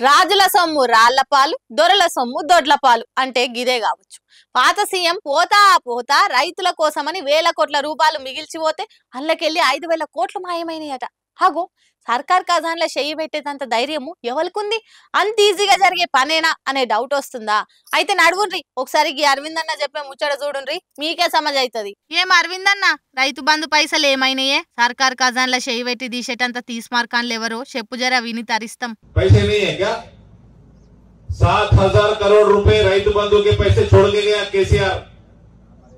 రాజుల సొమ్ము రాళ్ల పాలు, దొరల సొమ్ము దొడ్ల పాలు అంటే గిదే కావచ్చు. పాత సీఎం పోతా పోతా రైతుల కోసమని వేల కోట్ల రూపాయలు మిగిల్చిపోతే అల్లకెళ్ళి 5,000 కోట్లు మాయమైనయట. హాగో సర్కార్ ఖజాన్లో చెయ్యి పెట్టేటంత ధైర్యము ఎవరికుంది? అంత ఈజీగా జరిగే పనేనా అనే డౌట్ వస్తుందా? అయితే నడువుండ్రి ఒకసారి ఈ అరవింద్ అన్న చెప్పే ముచ్చట చూడుండ్రి, మీకే సమజ్ అవుతుంది. ఏం అరవింద్ అన్న, రైతు బంధు పైసలు ఏమైనాయే? సర్కార్ ఖజాన్లో చెయ్యి పెట్టి తీసేటంత తీస్మార్కాన్లు ఎవరో చెప్పు జర విని తరిస్తాం. 7,000 करोड़ రైతు बंधु के पैसे छोड़ के गया केसीआर।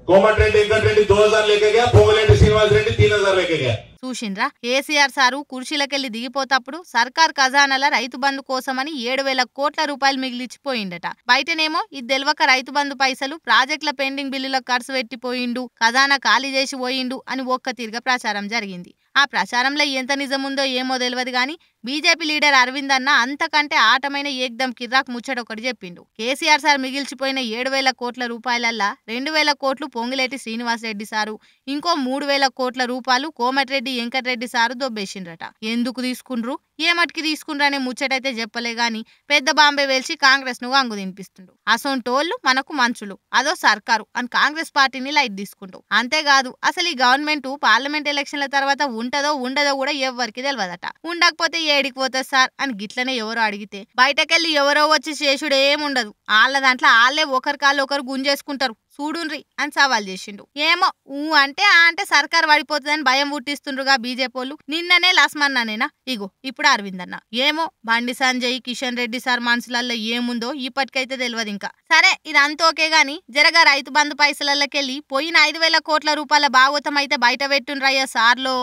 कोमट रेड्डी वेंकट रेड्डी 2,000 लेके गया, पोंगलेटी श्रीनिवास रेड्डी 3,000 लेके गया। చూసిండ్రా, కేసీఆర్ సారు కుర్చీలకెళ్లి దిగిపోతప్పుడు సర్కార్ ఖజానాల రైతు బంధు కోసమని 7,000 కోట్ల రూపాయలు మిగిలిచ్చిపోయిండట. బయటనేమో ఇది తెలవక రైతు బంధు పైసలు ప్రాజెక్టుల పెండింగ్ బిల్లులకు ఖర్చు పెట్టిపోయిండు, ఖజానా ఖాళీ చేసి పోయిండు అని ఒక్క తీరుగా ప్రచారం జరిగింది. ఆ ప్రచారంలో ఎంత నిజముందో ఏమో తెలియదు గాని బీజేపీ లీడర్ అరవింద్ అన్న అంతకంటే ఆటమైన ఏక్దం కిర్రాక్ ముచ్చట ఒకటి చెప్పిండు. కేసీఆర్ సార్ మిగిల్చిపోయిన 7,000 కోట్ల రూపాయలల్లా 2,000 కోట్లు పొంగులేటి శ్రీనివాస్ రెడ్డి సారు, ఇంకో 3,000 కోట్ల రూపాయలు కోమటిరెడ్డి వెంకటరెడ్డి సారు దొబ్బేసిండ్రట. ఎందుకు తీసుకుండ్రు, ఏమటికి తీసుకుండ్రు అనే ముచ్చటైతే చెప్పలే గాని పెద్ద బాంబే వేల్చి కాంగ్రెస్ ను అంగు తినిపిస్తుండు. అసొంటోళ్లు మనకు మంచులు, అదో సర్కారు అని కాంగ్రెస్ పార్టీని లైట్ తీసుకుంటూ. అంతేకాదు అసలు ఈ గవర్నమెంట్ పార్లమెంట్ ఎలక్షన్ల తర్వాత ఉంటదో ఉండదో కూడా ఎవ్వరికి తెలియదట. ఉండకపోతే ఏడికి పోతుంది సార్ అని గిట్లనే ఎవరో అడిగితే బయటకెళ్ళి ఎవరో వచ్చి చేసుడు ఏముండదు, వాళ్ళ దాంట్లో వాళ్ళే ఒకరి కాళ్ళు ఒకరు గుంజేసుకుంటారు చూడుండ్రి అని సవాల్ చేసిండు. ఏమో అంటే సర్కార్ పడిపోతుందని భయం పుట్టిస్తుండ్రుగా బీజేపీలు. నిన్ననే లస్మన్ననేనా, ఇగో ఇప్పుడు అరవింద్ అన్న. ఏమో బండి సంజయ్ కిషన్ రెడ్డి సార్ మనసులలో ఏముందో ఇప్పటికైతే తెలియదు. ఇంకా సరే ఇదంతా ఓకే గాని జరగా రైతు బంధు పైసలకెళ్ళి పోయిన 5,000 కోట్ల రూపాయల భాగవతం అయితే బయట పెట్టుండ్రయ్యా సార్లో.